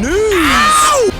News!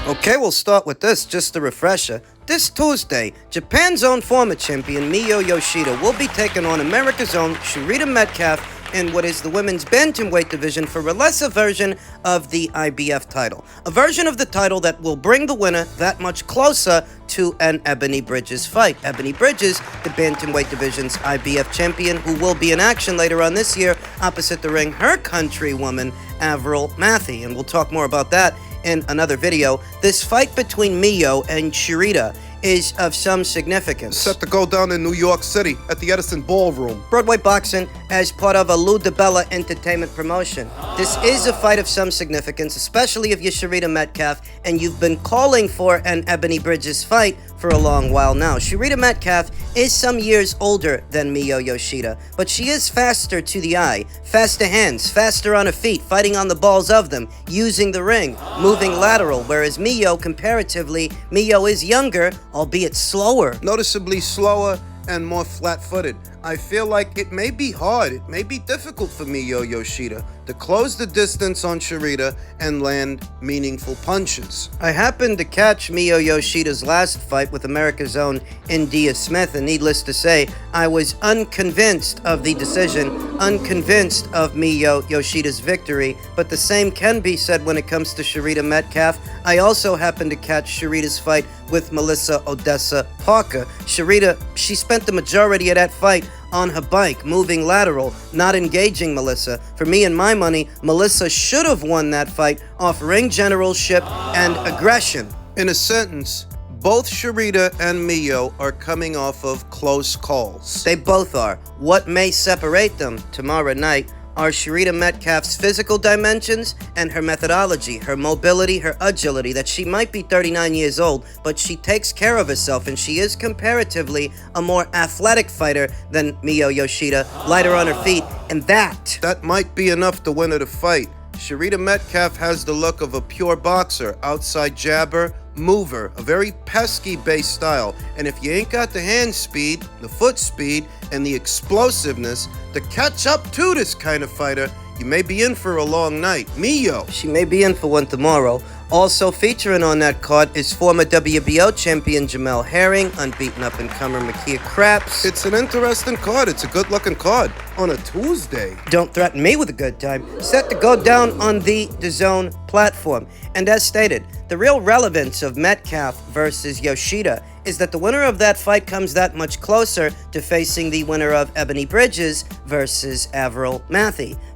Okay, we'll start with this, just a refresher. This Tuesday, Japan's own former champion, Yoshida, will be taking on America's own Sharita Metcalf in what is the women's bantamweight division for a lesser version of the IBF title. A version of the title that will bring the winner that much closer to an Ebony Bridges fight. Ebony Bridges, the bantamweight division's IBF champion, who will be in action later on this year opposite the ring, her countrywoman, Adrien. And we'll talk more about that in another video. This fight between Mio and Sharita is of some significance. Set to go down in New York City at the Edison Ballroom. Broadway Boxing as part of a Lou DiBella entertainment promotion. This is a fight of some significance, especially if you're Sharita Metcalf and you've been calling for an Ebony Bridges fight for a long while now. Sharita Metcalf is some years older than Mio Yoshida, but she is faster to the eye, faster hands, faster on her feet, fighting on the balls of them, using the ring, moving lateral, whereas Mio, comparatively, Mio is younger, albeit slower. Noticeably slower and more flat-footed. I feel like it may be hard, it may be difficult for Mio Yoshida to close the distance on Sharita and land meaningful punches. I happened to catch Mio Yoshida's last fight with America's own India Smith, and needless to say, I was unconvinced of the decision, unconvinced of Mio Yoshida's victory, but the same can be said when it comes to Sharita Metcalf. I also happened to catch Sharita's fight with Melissa Odessa Parker. Sharita, she spent the majority of that fight on her bike, moving lateral, not engaging Melissa. For me and my money, Melissa should have won that fight off ring generalship and aggression. In a sentence, both Sharita and Mio are coming off of close calls. They both are. What may separate them tomorrow night are Sharita Metcalf's physical dimensions and her methodology, her mobility, her agility, that she might be 39 years old, but she takes care of herself, and she is comparatively a more athletic fighter than Mio Yoshida, lighter on her feet, and that might be enough to win her the fight. Sharita Metcalf has the look of a pure boxer, outside jabber, mover, a very pesky-based style, and if you ain't got the hand speed, the foot speed, and the explosiveness to catch up to this kind of fighter, you may be in for a long night. Mio, she may be in for one tomorrow. Also featuring on that card is former WBO champion Jamel Herring, unbeaten up-and-comer Makia Craps. It's an interesting card. It's a good-looking card on a Tuesday. Don't threaten me with a good time. Set to go down on the DAZN platform. And as stated, the real relevance of Metcalf versus Yoshida is that the winner of that fight comes that much closer to facing the winner of Ebony Bridges versus Adrien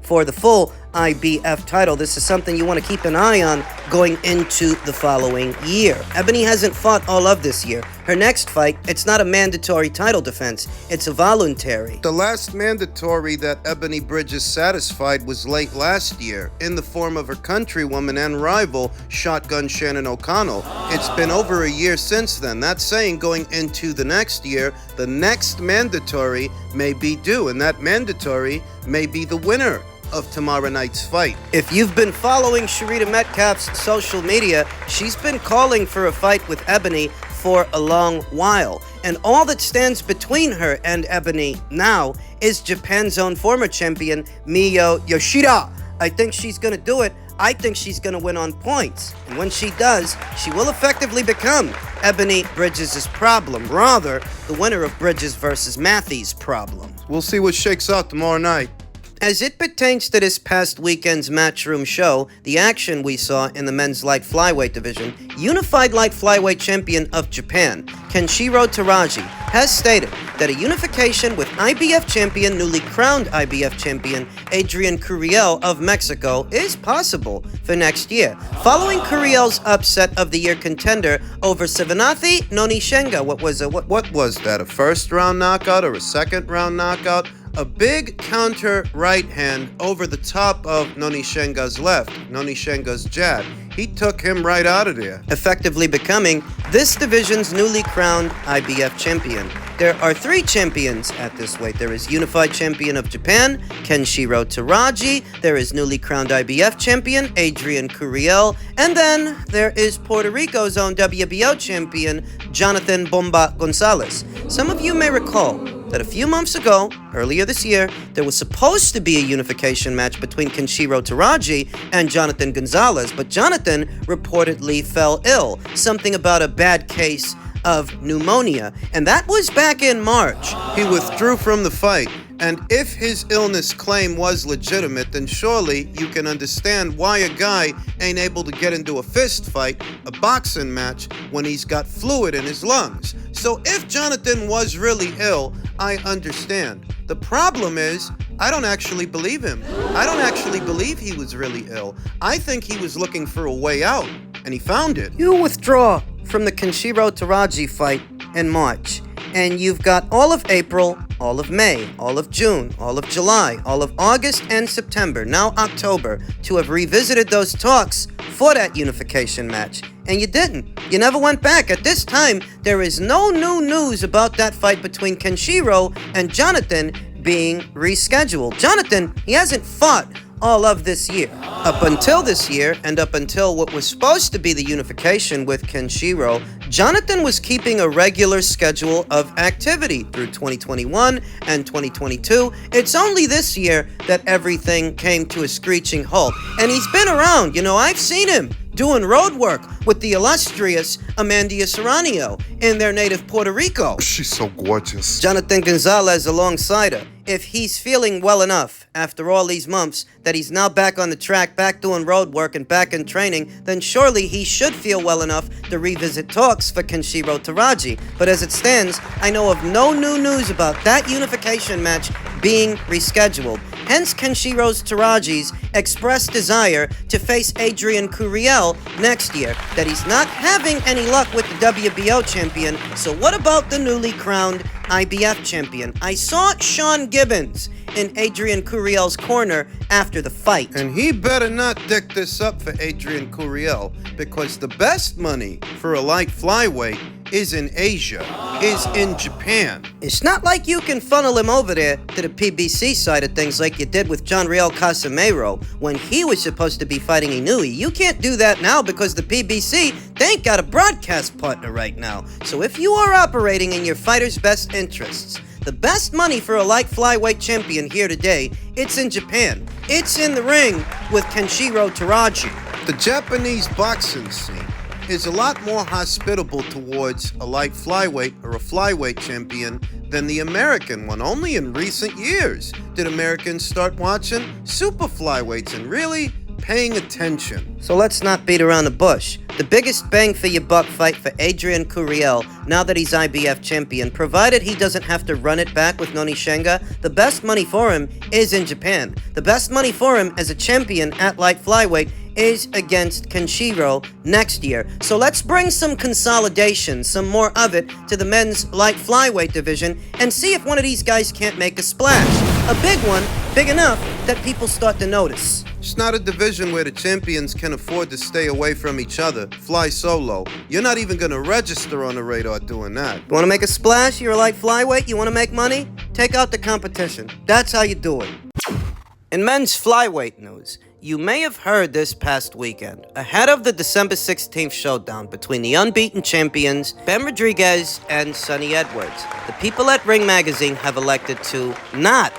for the full IBF title. This is something you want to keep an eye on going into the following year. Ebony hasn't fought all of this year. Her next fight, it's not a mandatory title defense, it's a voluntary. The last mandatory that Ebony Bridges satisfied was late last year, in the form of her countrywoman and rival, Shotgun Shannon O'Connell. It's been over a year since then. That's saying going into the next year, the next mandatory may be due, and that mandatory may be the winner of tomorrow night's fight. If you've been following Sharita Metcalf's social media, she's been calling for a fight with Ebony for a long while. And all that stands between her and Ebony now is Japan's own former champion, Mio Yoshida. I think she's gonna do it. I think she's gonna win on points. And when she does, she will effectively become Ebony Bridges' problem, rather the winner of Bridges versus Matthews' problem. We'll see what shakes out tomorrow night. As it pertains to this past weekend's Matchroom show, the action we saw in the men's light flyweight division, unified light flyweight champion of Japan, Canshiro Teraji, has stated that a unification with IBF champion, newly crowned IBF champion, Adrien Curiel of Mexico is possible for next year, following Curiel's upset of the year contender over Savanathi Nonishenga. What was that, a first-round knockout or a second-round knockout? A big counter right hand over the top of Nonishenga's left, Nonishenga's jab. He took him right out of there, effectively becoming this division's newly crowned IBF champion. There are 3 champions at this weight. There is unified champion of Japan, Canshiro Teraji. There is newly crowned IBF champion, Adrien Curiel. And then there is Puerto Rico's own WBO champion, Jonathan Bomba Gonzalez. Some of you may recall that a few months ago, earlier this year, there was supposed to be a unification match between Canshiro Teraji and Jonathan Gonzalez, but Jonathan reportedly fell ill. Something about a bad case of pneumonia, and that was back in March. He withdrew from the fight, and if his illness claim was legitimate, then surely you can understand why a guy ain't able to get into a fist fight, a boxing match, when he's got fluid in his lungs. So if Jonathan was really ill, I understand. The problem is, I don't actually believe him. I don't actually believe he was really ill. I think he was looking for a way out, and he found it. You withdraw from the Canshiro Teraji fight in March, and you've got all of April, all of May, all of June, all of July, all of August and September, now October, to have revisited those talks for that unification match. And you didn't. You never went back. At this time, there is no new news about that fight between Canshiro and Jonathan being rescheduled. Jonathan, he hasn't fought all of this year. Up until this year, and up until what was supposed to be the unification with Canshiro, Jonathan was keeping a regular schedule of activity through 2021 and 2022. It's only this year that everything came to a screeching halt. And he's been around. You know, I've seen him doing road work with the illustrious Amandia Serrano in their native Puerto Rico. She's so gorgeous. Jonathan Gonzalez alongside her. If he's feeling well enough after all these months that he's now back on the track, back doing road work and back in training, then surely he should feel well enough to revisit talks for Canshiro Teraji. But as it stands, I know of no new news about that unification match being rescheduled. Hence Canshiro's Teraji's expressed desire to face Adrien Curiel next year, that he's not having any luck with the WBO champion. So what about the newly crowned IBF champion? I saw Sean Gibbons in Adrien Curiel's corner after the fight. And he better not dick this up for Adrien Curiel, because the best money for a light flyweight is in Asia, is in Japan. It's not like you can funnel him over there to the PBC side of things like you did with John Riel Casimiro when he was supposed to be fighting Inoue. You can't do that now because the PBC, they ain't got a broadcast partner right now. So if you are operating in your fighter's best interests, the best money for a light flyweight champion here today, it's in Japan. It's in the ring with Canshiro Teraji. The Japanese boxing scene is a lot more hospitable towards a light flyweight or a flyweight champion than the American one. Only in recent years did Americans start watching super flyweights and really paying attention. So let's not beat around the bush. The biggest bang for your buck fight for Adrien Curiel, now that he's IBF champion, provided he doesn't have to run it back with Noni Shenga, the best money for him is in Japan. The best money for him as a champion at light flyweight is against Canshiro next year. So let's bring some consolidation, some more of it, to the men's light flyweight division and see if one of these guys can't make a splash. A big one, big enough that people start to notice. It's not a division where the champions can afford to stay away from each other, fly solo. You're not even gonna register on the radar doing that. You wanna make a splash? You're a light flyweight? You wanna make money? Take out the competition. That's how you do it. In men's flyweight news, you may have heard this past weekend, ahead of the December 16th showdown between the unbeaten champions, Ben Rodriguez and Sonny Edwards, the people at Ring Magazine have elected to not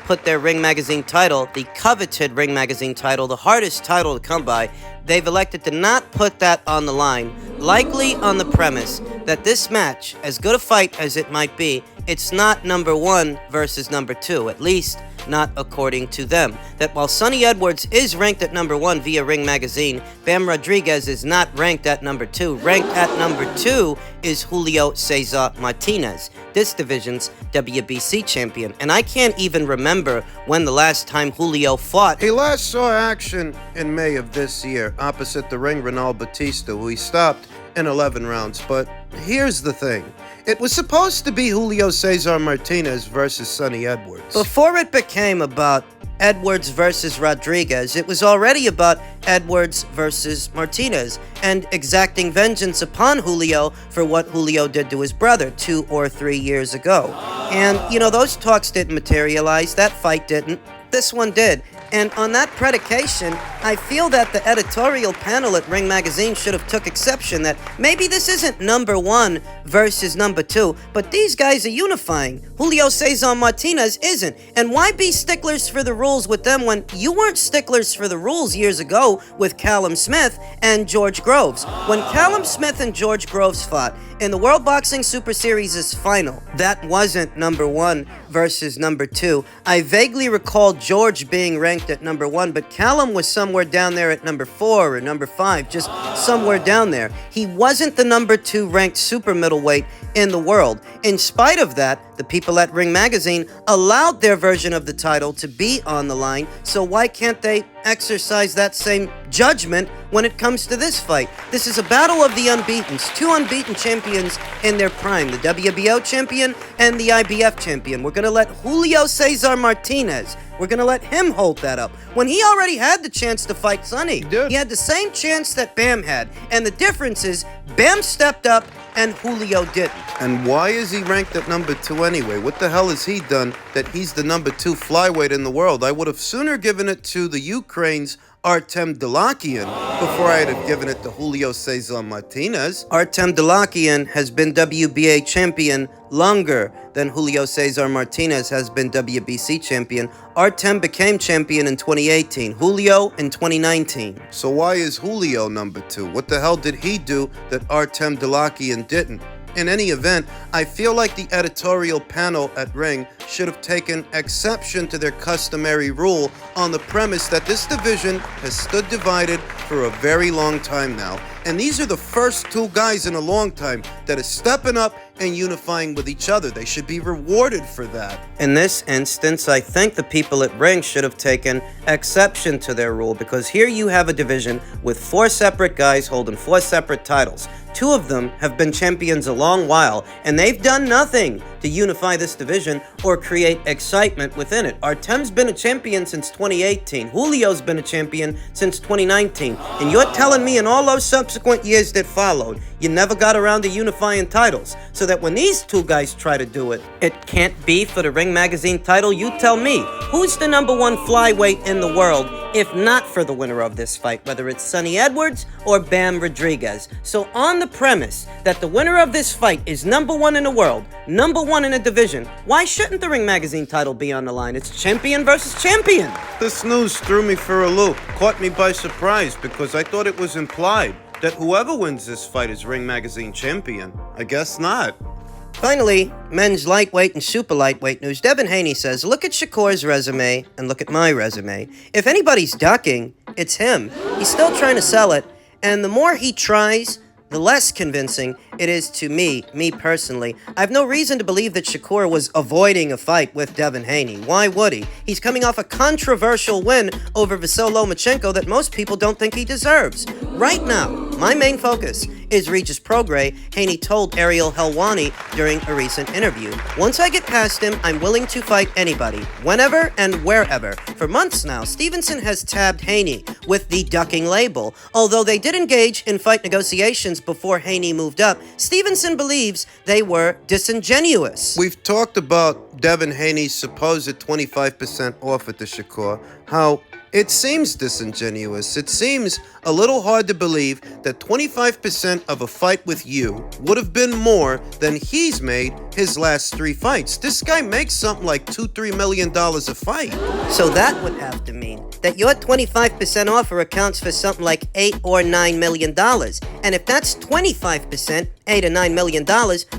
put their Ring Magazine title, the coveted Ring Magazine title, the hardest title to come by, they've elected to not put that on the line, likely on the premise that this match, as good a fight as it might be, it's not number one versus number two, at least not according to them. That while Sonny Edwards is ranked at number one via Ring Magazine, Bam Rodriguez is not ranked at number two. Ranked at number two is Julio Cesar Martinez, this division's WBC champion. And I can't even remember when the last time Julio fought. He last saw action in May of this year, opposite the ring Ronald Batista, who he stopped in 11 rounds. But here's the thing. It was supposed to be Julio Cesar Martinez versus Sonny Edwards. Before it became about Edwards versus Rodriguez, it was already about Edwards versus Martinez and exacting vengeance upon Julio for what Julio did to his brother 2 or 3 years ago. And, you know, those talks didn't materialize. That fight didn't. This one did. And on that predication, I feel that the editorial panel at Ring Magazine should have took exception that maybe this isn't number one versus number 2, but these guys are unifying. Julio Cesar Martinez isn't. And why be sticklers for the rules with them when you weren't sticklers for the rules years ago with Callum Smith and George Groves? When Callum Smith and George Groves fought in the World Boxing Super Series' final, that wasn't number 1 versus number 2. I vaguely recall George being ranked at number 1, but Callum was somewhere down there at number 4 or number 5, just somewhere down there. He wasn't the number 2 ranked super middleweight in the world. In spite of that, the people at Ring Magazine allowed their version of the title to be on the line, so why can't they exercise that same judgment when it comes to this fight? This is a battle of the unbeatens, 2 unbeaten champions in their prime, the WBO champion and the IBF champion. We're gonna let Julio Cesar Martinez, we're gonna let him hold that up, when he already had the chance to fight Sonny. He had the same chance that Bam had, and the difference is Bam stepped up and Julio didn't. And why is he ranked at number 2 anyway? What the hell has he done that he's the number 2 flyweight in the world? I would have sooner given it to the Ukraine's Artem Dalakian before I'd have given it to Julio Cesar Martinez. Artem Dalakian has been WBA champion longer than Julio Cesar Martinez has been WBC champion. Artem became champion in 2018, Julio in 2019. So why is Julio number 2? What the hell did he do that Artem Dalakian didn't? In any event, I feel like the editorial panel at Ring should have taken exception to their customary rule on the premise that this division has stood divided for a very long time now. And these are the first 2 guys in a long time that are stepping up and unifying with each other. They should be rewarded for that. In this instance, I think the people at Ring should have taken exception to their rule, because here you have a division with 4 separate guys holding 4 separate titles. 2 of them have been champions a long while, and they've done nothing to unify this division or create excitement within it. Artem's been a champion since 2018. Julio's been a champion since 2019. And you're telling me in all those subsequent years that followed, you never got around to unifying titles, so that when these 2 guys try to do it, it can't be for the Ring Magazine title? You tell me, who's the number 1 flyweight in the world if not for the winner of this fight, whether it's Sonny Edwards or Bam Rodriguez? So on the premise that the winner of this fight is number 1 in the world, number 1 in a division, why shouldn't the Ring Magazine title be on the line? It's champion versus champion. This news threw me for a loop, caught me by surprise, because I thought it was implied that whoever wins this fight is Ring Magazine champion. I guess not. Finally, men's lightweight and super lightweight news. Devon Haney says, look at Shakur's resume and look at my resume. If anybody's ducking, it's him. He's still trying to sell it, and the more he tries, the less convincing it is to me personally. I have no reason to believe that Shakur was avoiding a fight with Devon Haney. Why would he? He's coming off a controversial win over Vasyl Lomachenko that most people don't think he deserves. Right now, my main focus is Regis Prograis, Haney told Ariel Helwani during a recent interview. Once I get past him, I'm willing to fight anybody, whenever and wherever. For months now, Stevenson has tabbed Haney with the ducking label. Although they did engage in fight negotiations before Haney moved up, Stevenson believes they were disingenuous. We've talked about Devon Haney's supposed 25% offer to Shakur, how it seems disingenuous. It seems a little hard to believe that 25% of a fight with you would have been more than he's made his last 3 fights. This guy makes something like $2-3 million a fight. So that would have to mean that your 25% offer accounts for something like $8 or $9 million. And if that's 25%, $8 or $9 million,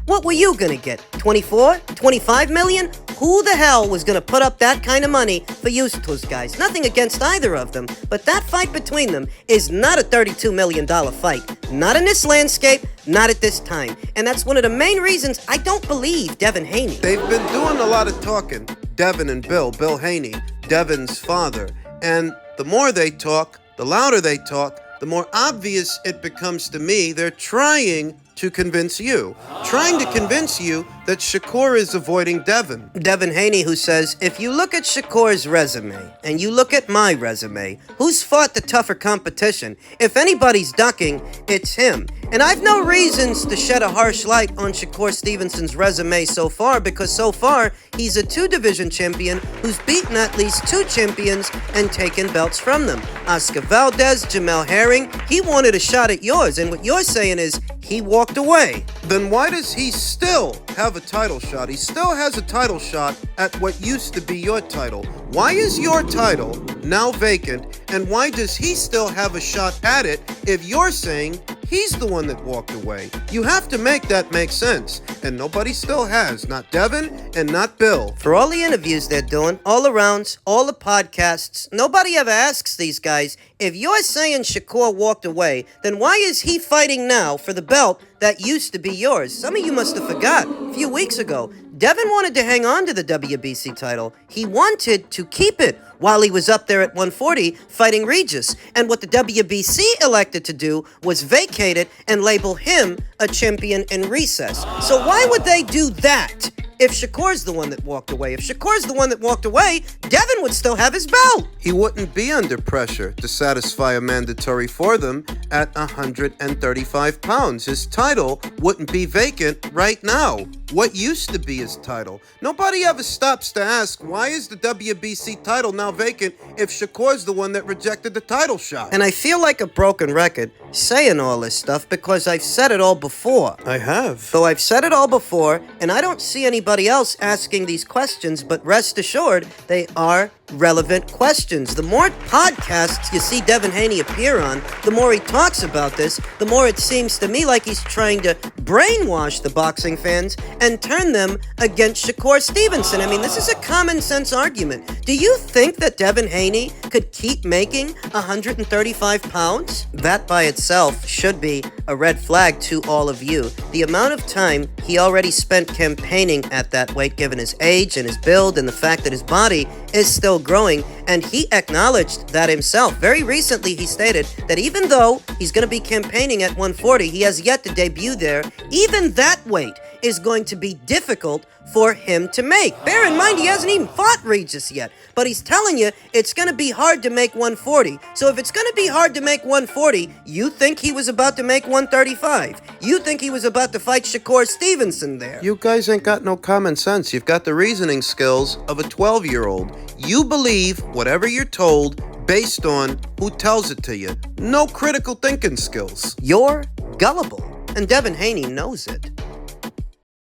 what were you gonna get? 24? 25 million? Who the hell was gonna put up that kind of money for those guys? Nothing against either of them, but that fight between them is not a $32 million fight. Not in this landscape, not at this time. And that's one of the main reasons I don't believe Devon Haney. They've been doing a lot of talking, Devon and Bill Haney, Devon's father. And the more they talk, the louder they talk, the more obvious it becomes to me they're trying to convince you. Trying to convince you that Shakur is avoiding Devon. Devon Haney, who says, if you look at Shakur's resume and you look at my resume, who's fought the tougher competition? If anybody's ducking, it's him. And I've no reasons to shed a harsh light on Shakur Stevenson's resume so far, because so far, he's a 2-division champion who's beaten at least 2 champions and taken belts from them. Oscar Valdez, Jamel Herring, he wanted a shot at yours, and what you're saying is, he walked away. Then why does he still have a title shot? He still has a title shot at what used to be your title. Why is your title now vacant, and why does he still have a shot at it if you're saying he's the one that walked away? You have to make that make sense, and nobody still has, not Devon and not Bill. For all the interviews they're doing, all the rounds, all the podcasts, nobody ever asks these guys, if you're saying Shakur walked away, then why is he fighting now for the belt that used to be yours? Some of you must have forgot. A few weeks ago, Devon wanted to hang on to the WBC title. He wanted to keep it while he was up there at 140 fighting Regis. And what the WBC elected to do was vacate it and label him a champion in recess. So why would they do that if Shakur's the one that walked away? If Shakur's the one that walked away, Devon would still have his belt. He wouldn't be under pressure to satisfy a mandatory for them at 135 pounds. His title wouldn't be vacant right now. What used to be his title? Nobody ever stops to ask, why is the WBC title now vacant if Shakur's the one that rejected the title shot? And I feel like a broken record saying all this stuff because I've said it all before. I have. So I've said it all before, and I don't see anybody else asking these questions, but rest assured, they are relevant questions. The more podcasts you see Devon Haney appear on, the more he talks about this, the more it seems to me like he's trying to brainwash the boxing fans and turn them against Shakur Stevenson. I mean, this is a common sense argument. Do you think that Devon Haney could keep making 135 pounds? That by itself should be a red flag to all of you. The amount of time he already spent campaigning at that weight, given his age and his build and the fact that his body is still growing, and he acknowledged that himself. Very recently, he stated that even though he's going to be campaigning at 140, he has yet to debut there. Even that weight is going to be difficult for him to make. Bear in mind, he hasn't even fought Regis yet, but he's telling you it's going to be hard to make 140. So if it's going to be hard to make 140, you think he was about to make 135. You think he was about to fight Shakur Stevenson there. You guys ain't got no common sense. You've got the reasoning skills of a 12-year-old. You believe whatever you're told based on who tells it to you. No critical thinking skills. You're gullible, and Devon Haney knows it.